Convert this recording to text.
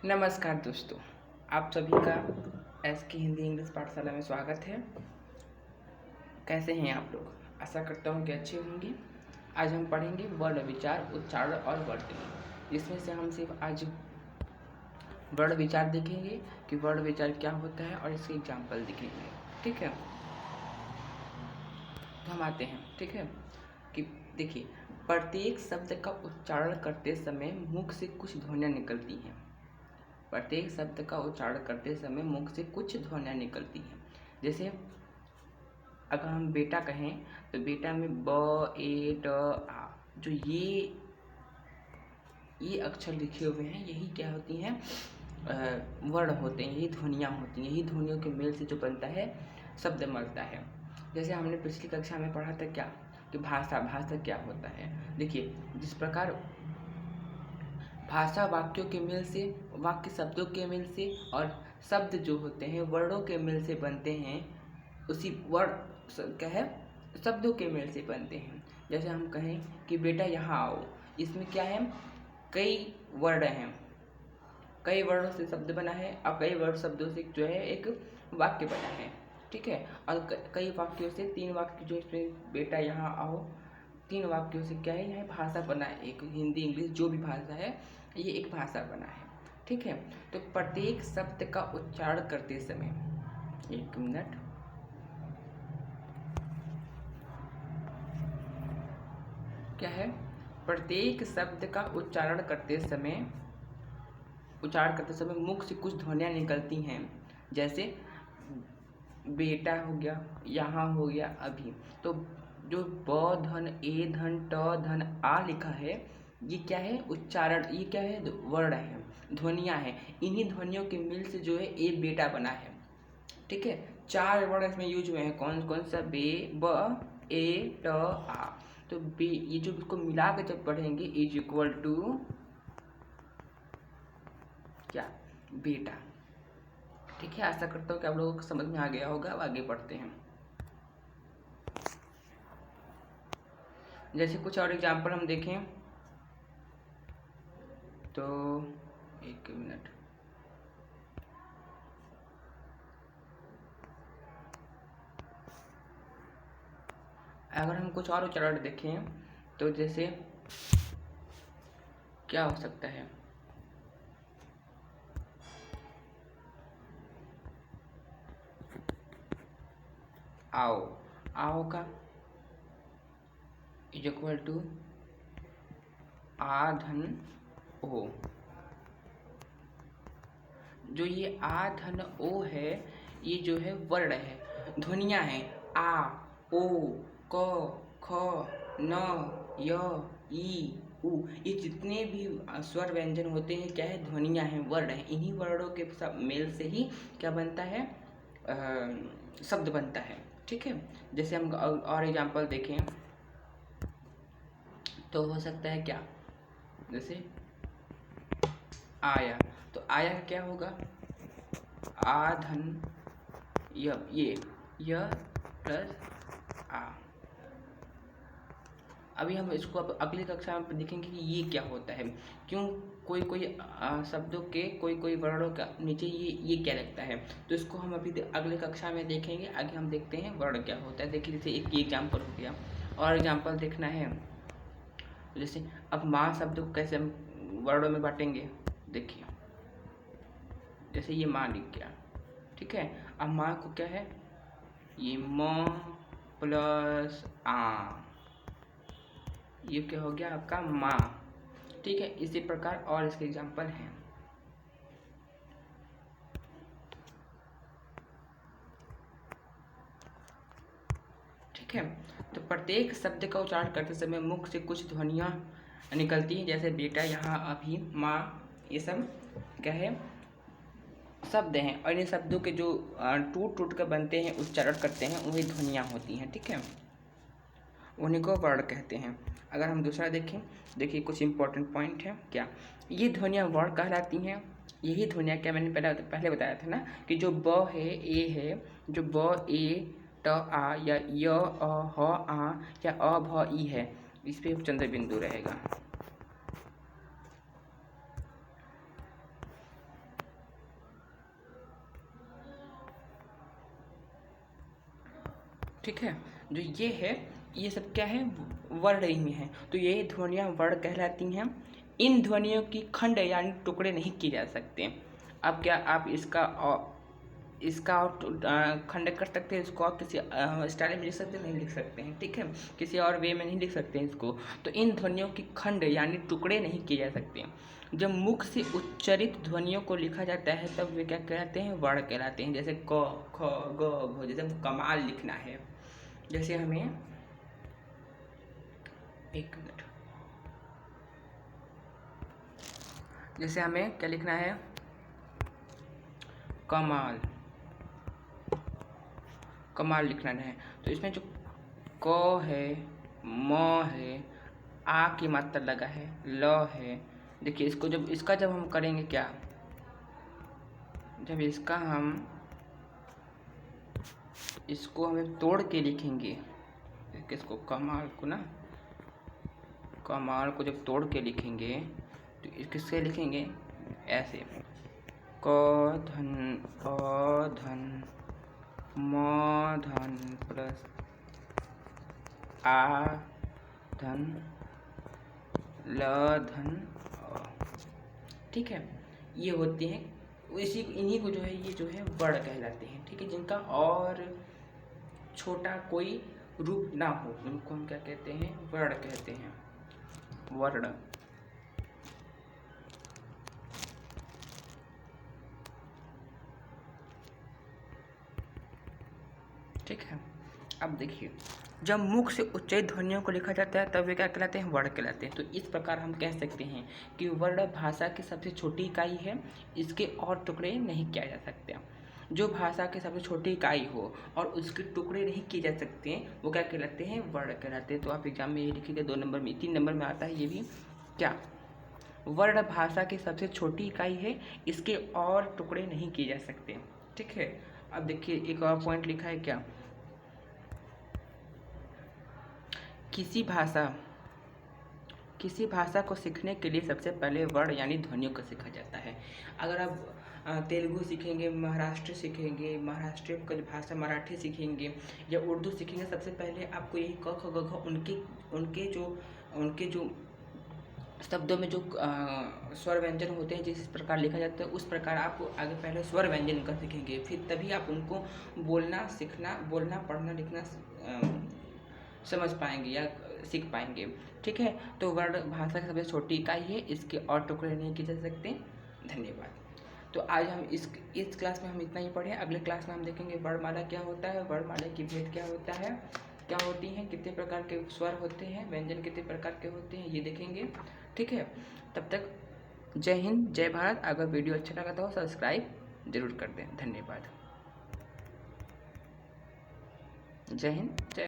नमस्कार दोस्तों, आप सभी का एसके हिंदी इंग्लिश पाठशाला में स्वागत है। कैसे हैं आप लोग? आशा करता हूँ कि अच्छे होंगे। आज हम पढ़ेंगे वर्ण विचार, उच्चारण और वर्तनी। इसमें से हम सिर्फ आज वर्ण विचार देखेंगे कि वर्ण विचार क्या होता है और इसके एग्जाम्पल दिखेंगे। ठीक है, तो हम आते हैं। ठीक है कि देखिए, प्रत्येक शब्द का उच्चारण करते समय मुख से कुछ ध्वनियाँ निकलती हैं। प्रत्येक शब्द का उच्चारण करते समय मुख से कुछ ध्वनियाँ निकलती हैं। जैसे अगर हम बेटा कहें तो बेटा में ब ए ट आ, जो ये अक्षर लिखे हुए हैं, यही क्या होती हैं, वर्ण होते हैं, यही ध्वनियाँ होती हैं। यही ध्वनियों के मेल से जो बनता है शब्द बनता है। जैसे हमने पिछली कक्षा में पढ़ा था क्या कि भाषा क्या होता है। देखिए, जिस प्रकार भाषा वाक्यों के मेल से, वाक्य शब्दों के मेल से और शब्द जो होते हैं वर्णों के मेल से बनते हैं, उसी वर्ण क्या है, शब्दों के मेल से बनते हैं। जैसे हम कहें कि बेटा यहाँ आओ, इसमें क्या है, कई वर्ण हैं, कई वर्णों से शब्द बना है और कई वर्ण शब्दों से जो है एक वाक्य बना है। ठीक है, और कई वाक्यों से, 3 वाक्य जो इसमें बेटा यहाँ आओ, 3 वाक्यों से क्या है, यह भाषा बना है। एक हिंदी इंग्लिश जो भी भाषा है, ये एक भाषा बना है। ठीक है, तो प्रत्येक शब्द का उच्चारण करते समय, एक मिनट, क्या है, प्रत्येक शब्द का उच्चारण करते समय मुख से कुछ ध्वनियाँ निकलती हैं। जैसे बेटा हो गया, यहाँ हो गया, अभी। तो जो ब धन ए धन ट धन आ लिखा है, ये क्या है, उच्चारण, ये क्या है, वर्ण है, ध्वनियाँ हैं। इन्हीं ध्वनियों के मिल से जो है ए बेटा बना है। ठीक है, 4 वर्ण इसमें यूज हुए हैं। कौन कौन सा? बे, ब, ए, ट, आ। तो बे, ये जो इसको मिला के जब पढ़ेंगे, इज इक्वल टू क्या, बेटा। ठीक है, आशा करता हूँ कि आप लोगों को समझ में आ गया होगा। अब आगे बढ़ते हैं। जैसे कुछ और एग्जाम्पल हम देखें तो, एक मिनट, अगर हम कुछ और उच्चारण देखें तो जैसे क्या हो सकता है, आओ, आओ का इज इक्वल टू आ धन ओ। जो ये आ धन ओ है, ये जो है वर्ण है, ध्वनियाँ हैं। आ, ओ, क, ख, न, य, ई, उ, ये जितने भी स्वर व्यंजन होते हैं, क्या है, ध्वनियाँ हैं, वर्ण हैं। इन्हीं वर्णों के सब मेल से ही क्या बनता है, शब्द बनता है। ठीक है, जैसे हम और एग्जाम्पल देखें तो हो सकता है क्या, जैसे आया, तो आया क्या होगा, आ धन ये प्लस आ। अभी हम इसको अब अगली कक्षा में देखेंगे कि ये क्या होता है, क्यों कोई कोई शब्दों के, कोई कोई वर्णों का नीचे ये क्या लगता है। तो इसको हम अभी अगले कक्षा में देखेंगे। आगे हम देखते हैं वर्ण क्या होता है। देखिए, जैसे एक एग्जाम्पल हो गया, और एग्जाम्पल देखना है। जैसे अब माँ शब्द को कैसे हम वर्णों में बांटेंगे, देखिए, जैसे ये माँ लिख गया। ठीक है, अब माँ को क्या है, ये म प्लस आ, ये क्या हो गया आपका, माँ। ठीक है, इसी प्रकार और इसके एग्जाम्पल हैं। ठीक है, तो प्रत्येक शब्द का उच्चारण करते समय मुख से कुछ ध्वनियाँ निकलती हैं। जैसे बेटा, यहाँ, अभी, माँ, ये सब क्या है, शब्द हैं। और इन शब्दों के जो टूट टूट कर बनते हैं, उच्चारण करते हैं, वही ध्वनियाँ होती हैं। ठीक है, उन्हीं को वर्ण कहते हैं। अगर हम दूसरा देखें, देखिए कुछ इंपॉर्टेंट पॉइंट है। क्या, ये ध्वनियाँ वर्ण कहलाती हैं। यही ध्वनियाँ, क्या मैंने पहले बताया था ना, कि जो ब है, ए है, जो ब, ए, ट, आ, या य, अ, ह, आ, या अ, भ, ई है, इस पे चंद्र बिंदु रहेगा। ठीक है। जो ये है, ये सब क्या है, वर्ण ही है। तो ये ध्वनियाँ वर्ण कहलाती हैं। इन ध्वनियों की खंड यानी टुकड़े नहीं किए जा सकते। अब क्या आप इसका खंड कर सकते हैं, इसको आप किसी स्टाइल में लिख सकते हैं, नहीं लिख सकते हैं, ठीक है, किसी और वे में नहीं लिख सकते हैं इसको। तो इन ध्वनियों की खंड यानी टुकड़े नहीं किए जा सकते। जब मुख से उच्चरित ध्वनियों को लिखा जाता है तब वे क्या कहलाते हैं, वर्ण कहलाते हैं। जैसे क, ख, ग, घ, जैसे कमाल लिखना है, जैसे हमें एक मिनट, जैसे हमें क्या लिखना है, कमाल, कमाल लिखना है। तो इसमें जो क है, म है, आ की मात्रा लगा है, ल है। देखिए इसको जब हम करेंगे क्या, जब इसको हमें तोड़ के लिखेंगे, इसको कमाल को ना, कमाल को जब तोड़ के लिखेंगे तो किससे लिखेंगे, ऐसे क धन अ धन म धन प्लस आ धन ल धन अ। ठीक है, ये होते हैं इन्हीं को जो है, ये जो है वर्ण कहलाते हैं। ठीक है, जिनका और छोटा कोई रूप ना हो उनको हम क्या कहते हैं, वर्ण कहते हैं, वर्ण। ठीक है, अब देखिए, जब मुख से उच्चरित ध्वनियों को लिखा जाता है तब वे क्या कहलाते हैं, वर्ण कहलाते हैं। तो इस प्रकार हम कह सकते हैं कि वर्ण भाषा की सबसे छोटी इकाई है, इसके और टुकड़े नहीं किया जा सकते। जो भाषा की सबसे छोटी इकाई हो और उसके टुकड़े नहीं किए जा सकते हैं वो क्या कहलाते हैं, वर्ण कहलाते हैं। तो आप एग्जाम में ये लिखिएगा 2 नंबर में, 3 नंबर में आता है ये भी, क्या, वर्ण भाषा की सबसे छोटी इकाई है, इसके और टुकड़े नहीं किए जा सकते। ठीक है, अब देखिए एक और पॉइंट लिखा है क्या, किसी भाषा को सीखने के लिए सबसे पहले वर्ण यानी ध्वनियों को सीखा जाता है। अगर आप तेलुगु सीखेंगे, महाराष्ट्र सीखेंगे, महाराष्ट्र का भाषा मराठी सीखेंगे या उर्दू सीखेंगे, सबसे पहले आपको यही क ख ग घ उनके जो शब्दों में जो स्वर व्यंजन होते हैं, जिस प्रकार लिखा जाता है उस प्रकार आप आगे पहले स्वर व्यंजन का सीखेंगे, फिर तभी आप उनको बोलना पढ़ना लिखना समझ पाएंगे या सीख पाएंगे। ठीक है, तो वर्ण भाषा की सबसे छोटी इकाई है, इसके और टुकड़े नहीं किए जा सकते। धन्यवाद। तो आज हम इस क्लास में हम इतना ही पढ़े। अगले क्लास में हम देखेंगे वर्णमाला क्या होता है, वर्णमाला की भेद क्या होता है, क्या होती हैं, कितने प्रकार के स्वर होते हैं, व्यंजन कितने प्रकार के होते हैं, ये देखेंगे। ठीक है, तब तक जय हिंद, जय भारत। अगर वीडियो अच्छा लगा तो सब्सक्राइब जरूर कर दें। धन्यवाद। जय हिंद, जय